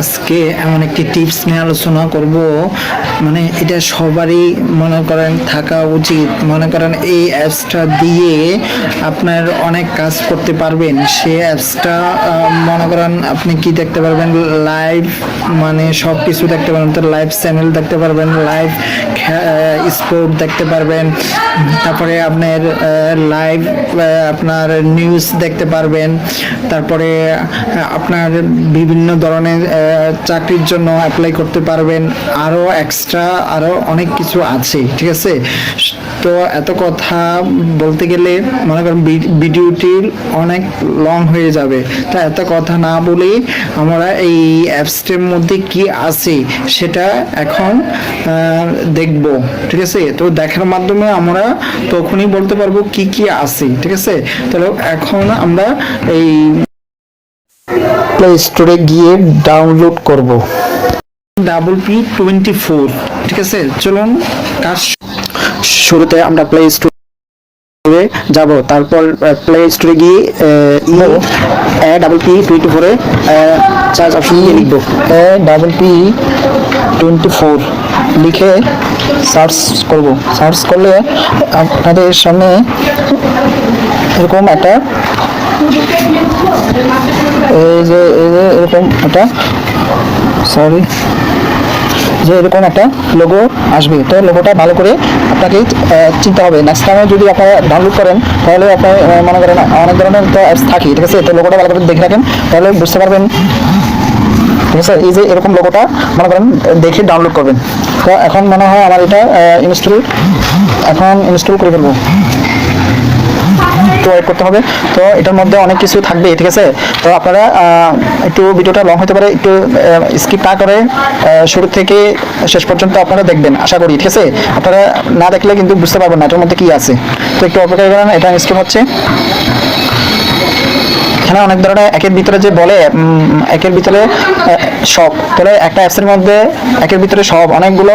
আজকে এমন একটি টিপস নিয়ে আলোচনা করব, মানে এটা সবারই মনে করেন থাকা উচিত। মনে করেন এই অ্যাপসটা দিয়ে আপনার অনেক কাজ করতে পারবেন। সেই অ্যাপসটা মনে করেন আপনি কি দেখতে পারবেন, লাইভ মানে সব কিছু দেখতে পারবেন। তো লাইভ চ্যানেল দেখতে পারবেন, লাইভ স্পোর্ট দেখতে পারবেন, তারপরে আপনার লাইভ আপনার নিউজ দেখতে পারবেন, তারপরে আপনার বিভিন্ন ধরনের চাকরির জন্য অ্যাপ্লাই করতে পারবেন। আরও এক্সট্রা আরও অনেক কিছু আছে, ঠিক আছে। তো এত কথা বলতে গেলে মনে করেন ভিডিওটি অনেক লং হয়ে যাবে। তো এত কথা না বলেই আমরা এই অ্যাপসটির মধ্যে কি আছে সেটা এখন দেখব, ঠিক আছে। তো দেখার মাধ্যমে আমরা তখনই বলতে পারবো কি কি আছে, ঠিক আছে। তাহলে এখন আমরা এই প্লে স্টোরে গিয়ে ডাউনলোড করব WP24, ঠিক আছে। চলুন কাজ শুরুতে আমরা প্লে স্টোরে যাব, তারপর প্লে স্টোরে গিয়ে WP24 এ সার্চ অপশন দিয়ে লিখব WP24 লিখে সার্চ করব। সার্চ করলে আপনাদের সামনে এরকম একটা এরকম একটা এরকম একটা লোগো আসবে। তো লোগোটা ভালো করে আপনাকে চিনতে হবে। নেক্সট টাইমে যদি আপনারা ডাউনলোড করেন তাহলে আপনার মনে করেন অনেক ধরনের তো অ্যাপস থাকে, ঠিক আছে। তো লোগোটা ভালো করে দেখে রাখেন, তাহলে বুঝতে পারবেন, ঠিক আছে। এই যে এরকম লোগোটা মনে করেন দেখে ডাউনলোড করবেন। তো এখন মনে হয় আমার এটা ইনস্টল করে ফেলবো। একটু ওয়েট করতে হবে। তো এটার মধ্যে অনেক কিছু থাকবে, ঠিক আছে। তো আপনারা একটু ভিডিওটা লং হতে পারে, একটু স্কিপ না করে শুরু থেকে শেষ পর্যন্ত আপনারা দেখবেন আশা করি, ঠিক আছে। আপনারা না দেখলে কিন্তু বুঝতে পারবেন না এটার মধ্যে কি আছে। তো একটু অপেক্ষা করেন, এটা ইনস্টল হচ্ছে। এখানে অনেক ধরনের একের ভিতরে যে বলে একের ভিতরে সব, তাহলে একটা অ্যাপসের মধ্যে একের ভিতরে সব অনেকগুলো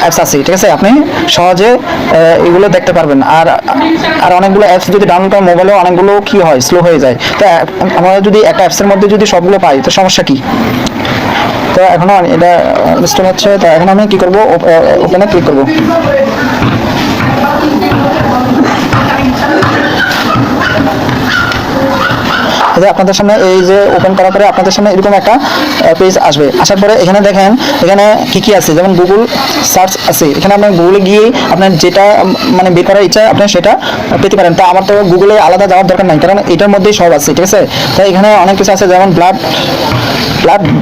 অ্যাপস আছে, ঠিক আছে। আপনি সহজে এগুলো দেখতে পারবেন। আর অনেকগুলো অ্যাপস যদি ডাউনলোড করেন মোবাইলেও অনেকগুলো কি হয়, স্লো হয়ে যায়। তো আমরা যদি একটা অ্যাপসের মধ্যে যদি সবগুলো পাই তো সমস্যা কি। তো এখনো এটা ইনস্টল হচ্ছে। তো এখন আমি কি করব, ওপেনে ক্লিক করব। আপনাদের সামনে এই যে ওপেন করার পরে আপনাদের সামনে এরকম একটা পেজ আসবে। আসার পরে এখানে দেখেন এখানে কি কি আছে, যেমন গুগল সার্চ আছে। এখানে আপনার গুগলে গিয়ে আপনার যেটা মানে বের করার ইচ্ছা আপনি সেটা পেতে পারেন। তো আমার তো গুগলে আলাদা যাওয়ার দরকার নাই, কারণ এটার মধ্যেই সব আছে, ঠিক আছে। তাই এখানে অনেক কিছু আছে, যেমন ব্লাড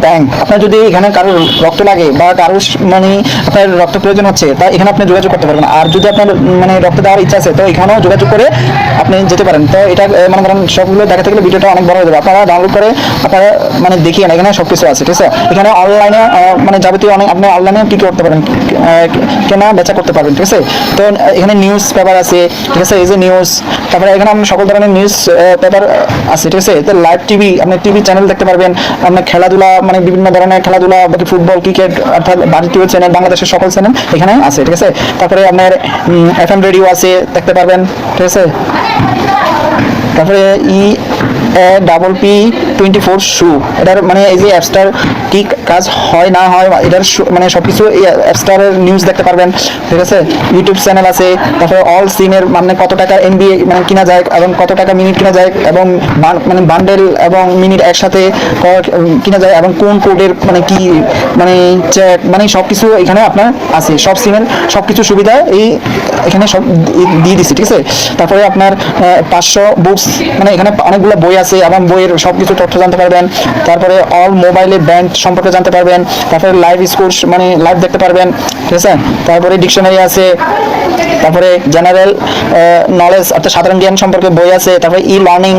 ব্যাংক। আপনার যদি এখানে কারোর রক্ত লাগে বা কারোর মানে আপনার রক্ত প্রয়োজন হচ্ছে, তা এখানে আপনি যোগাযোগ করতে পারবেন। আর যদি আপনার মানে রক্ত দেওয়ার ইচ্ছা আছে তো এখানেও যোগাযোগ করে আপনি যেতে পারেন। তো এটা মনে করেন সবগুলো দেখাতে গেলে ভিডিওটা অনেক বড় হয়ে যাবে। আপনারা ডাউনলোড করে আপনারা মানে দেখিয়ে না, এখানে সব কিছু আছে, ঠিক আছে। এখানে অনলাইনে মানে যাবতীয় অনেক আপনি অনলাইনে কি করতে পারেন, কেনা বেচা করতে পারবেন, ঠিক আছে। তো এখানে নিউজ পেপার আছে, ঠিক আছে। এই যে নিউজ, তারপরে এখানে আপনি সকল ধরনের নিউজ পেপার আছে, ঠিক আছে। তো লাইভ টিভি, আপনি টিভি চ্যানেল দেখতে পারবেন। আপনার খেলাধুলা মানে বিভিন্ন ধরনের খেলাধুলা, বাকি ফুটবল, ক্রিকেট, অর্থাৎ ভারতীয় চ্যানেল, বাংলাদেশের সকল চ্যানেল এখানে আছে, ঠিক আছে। তারপরে আপনার FM রেডিও আছে, দেখতে পারবেন, ঠিক আছে। তারপরে WP24 শু, এটার মানে এই যে অ্যাপসটার কি কাজ হয় না হয় এটার মানে সবকিছু এই অ্যাপসটার নিউজ দেখতে পারবেন, ঠিক আছে। ইউটিউব চ্যানেল আছে। তারপরে অল সিমের মানে কত টাকা MB মানে কিনা যায় এবং কত টাকা মিনিট কিনা যায়, এবং মানে বান্ডেল এবং মিনিট একসাথে কিনা যায়, এবং কোন কোডের মানে কি মানে চ্যাট মানে সবকিছু এখানে আপনার আছে। সব সিমের সবকিছু সুবিধা এখানে সব দিয়ে দিচ্ছি, ঠিক আছে। তারপরে আপনার 500 বুকস, মানে এখানে অনেকগুলো বই আছে এবং বইয়ের সবকিছু তথ্য জানতে পারবেন। তারপরে অল মোবাইলে ব্যান্ড সম্পর্কে জানতে পারবেন। তারপরে লাইভ স্কোর মানে লাইভ দেখতে পারবেন, ঠিক আছে। তারপরে ডিকশনারি আছে। তারপরে জেনারেল নলেজ অর্থাৎ সাধারণ জ্ঞান সম্পর্কে বই আছে। তারপরে লার্নিং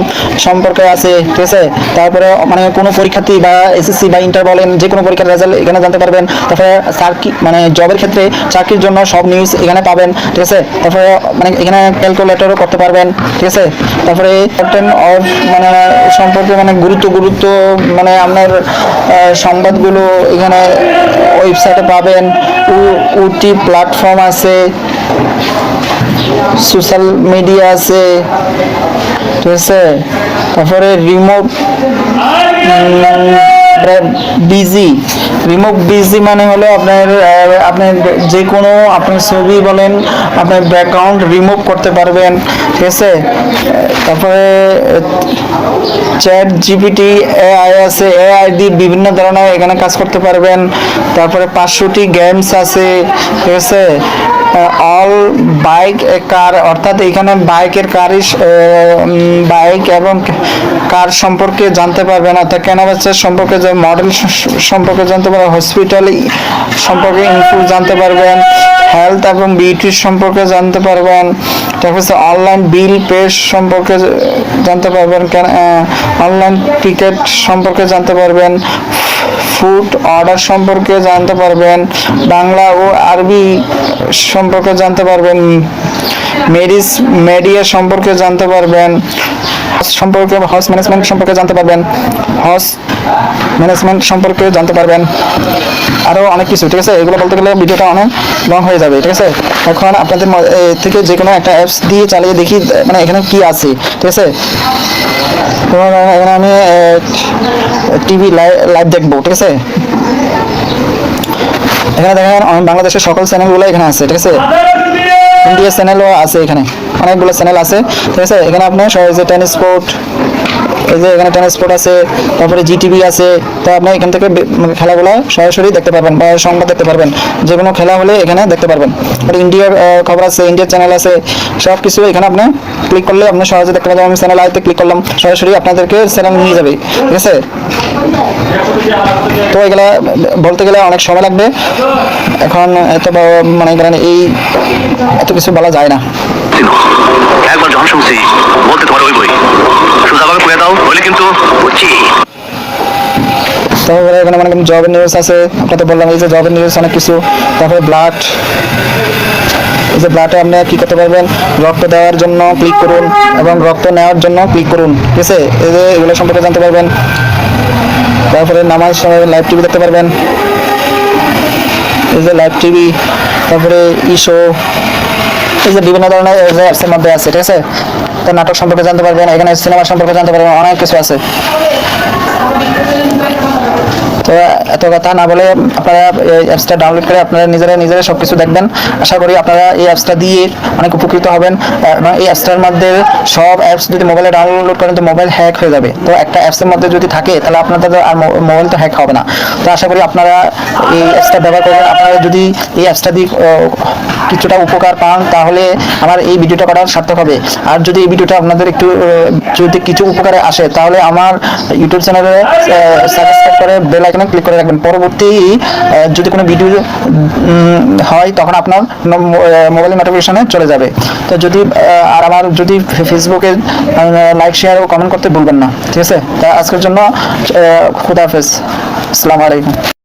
সম্পর্কে আছে, ঠিক আছে। তারপরে মানে কোনো পরীক্ষার্থী বা SSC বা ইন্টার বলেন যে কোনো পরীক্ষার রেজাল্ট এখানে জানতে পারবেন। তারপরে মানে জবের ক্ষেত্রে চাকরির জন্য সব নিউজ এখানে পাবেন, ঠিক আছে। তারপরে মানে এখানে ক্যালকুলেটরও করতে পারবেন, ঠিক আছে। তারপরে মানে সম্পর্কে মানে গুরুত্ব মানে আপনার সংবাদগুলো এখানে ওয়েবসাইটে পাবেন। OT প্ল্যাটফর্ম আছে, সোশ্যাল মিডিয়া আছে, ঠিক আছে। তারপরে রিমোট বিজি, রিমুভ বিজি মানে হলো আপনার যে কোনো আপনার ছবি বলেন আপনার ব্যাকগ্রাউন্ড রিমুভ করতে পারবেন, ঠিক আছে। তারপরে চ্যাট জিপিটি এআই আছে, এআই দিয়ে বিভিন্ন ধরনের এখানে কাজ করতে পারবেন। তারপরে 500টি গেমস আছে, ঠিক আছে। অল বাইক কার, অর্থাৎ এখানে বাইকের কারই বাইক এবং কার সম্পর্কে জানতে পারবেন, অর্থাৎ কেনাবেচার সম্পর্কে, যে মডেল সম্পর্কে জানতে পারবেন, হসপিটাল সম্পর্কে ইনফো জানতে পারবেন, হেলথ এবং বিউটির সম্পর্কে জানতে পারবেন। তারপর হচ্ছে অনলাইন বিল পে সম্পর্কে জানতে পারবেন, অনলাইন টিকিট সম্পর্কে জানতে পারবেন, ফুড অর্ডার সম্পর্কে জানতে পারবেন, বাংলা ও আরবি সম্পর্কে জানতে পারবেন, মিডিয়া সম্পর্কে জানতে পারবেন, সম্পর্কে হাউস ম্যানেজমেন্ট সম্পর্কে জানতে পারবেন, হাউস ম্যানেজমেন্ট সম্পর্কে জানতে পারবেন, আরও অনেক কিছু, ঠিক আছে। এগুলো বলতে গেলে ভিডিওটা অনেক লং হয়ে যাবে, ঠিক আছে। এখন আপনাদের থেকে যে কোনো একটা অ্যাপস দিয়ে চালিয়ে দেখি মানে এখানে কি আছে, ঠিক আছে। এখানে আমি টিভি লাইভ দেখবো, ঠিক আছে। এখানে দেখেন বাংলাদেশের সকল চ্যানেলগুলো এখানে আছে, ঠিক আছে। ইন্ডিয়া চ্যানেলও আছে, এখানে অনেকগুলো চ্যানেল আছে, ঠিক আছে। এখানে আপনার সহজে টেনিস স্পোর্ট, এই যে এখানে টেনিস স্পোর্ট আছে, তারপরে জিটিভি আছে। তো আপনি এখান থেকে খেলাগুলো সরাসরি দেখতে পারবেন বা সংবাদ দেখতে পারবেন, যে কোনো খেলা হলে এখানে দেখতে পারবেন। আর ইন্ডিয়ার খবর আছে, ইন্ডিয়ার চ্যানেল আছে, সব কিছু এখানে আপনি ক্লিক করলে আপনি সহজে দেখতে পাবেন। আমি চ্যানেল আইতে ক্লিক করলাম, সরাসরি আপনাদেরকে চ্যানেল নিয়ে যাবে, ঠিক আছে। তো এগুলা বলতে গেলে অনেক সময় লাগবে, এখন এত মানে এত কিছু বলা যায় না। একবার যখন শুনছি বলতে তোমার ওই বই সোজাভাবে কয়ে দাও, বলে কিন্তু বুঝছি। তারপরে এখানে মানে জবের নিউজ আছে, আপনাদের বললাম এই যে জবের নিউজ অনেক কিছু। তারপরে ব্লাড, এই যে ব্লাডে আপনি কি করতে পারবেন, রক্ত দেওয়ার জন্য ক্লিক করুন এবং রক্ত নেওয়ার জন্য ক্লিক করুন, ঠিক আছে। এই যে এগুলো সম্পর্কে জানতে পারবেন। তারপরে নামাজ সময় লাইভ টিভি দেখতে পারবেন, এই যে লাইভ টিভি। তারপরে ইশো, এই যে বিভিন্ন ধরনের অ্যাপসের মধ্যে আছে, ঠিক আছে। তো নাটক সম্পর্কে জানতে পারবেন, এখানে সিনেমা সম্পর্কে জানতে পারবেন, অনেক কিছু আছে। তো এত কথা না বলে আপনারা এই অ্যাপসটা ডাউনলোড করে আপনারা নিজেরা সব কিছু দেখবেন। আশা করি আপনারা এই অ্যাপসটা দিয়ে অনেক উপকৃত হবেন। এবং এই অ্যাপসটার মধ্যে সব অ্যাপস যদি মোবাইলে ডাউনলোড করেন তো মোবাইল হ্যাক হয়ে যাবে। তো একটা অ্যাপসের মধ্যে যদি থাকে তাহলে আপনাদের আর মোবাইল তো হ্যাক হবে না। তো আশা করি আপনারা এই অ্যাপসটা ব্যবহার করবেন। আপনারা যদি এই অ্যাপসটা দিয়ে কিছুটা উপকার পান তাহলে আমার এই ভিডিওটা করার সার্থক হবে। আর যদি এই ভিডিওটা আপনাদের একটু যদি কিছু উপকারে আসে তাহলে আমার ইউটিউব চ্যানেলে সাবস্ক্রাইব করে বেল আইকনে ক্লিক করে রাখবেন। পরবর্তী যদি কোনো ভিডিও হয় তখন আপনার মোবাইল নোটিফিকেশনে চলে যাবে। তো যদি আর আমার যদি ফেসবুকে লাইক শেয়ার ও কমেন্ট করতে ভুলবেন না, ঠিক আছে। তা আজকের জন্য খুদা হাফেজ, আসসালামু আলাইকুম।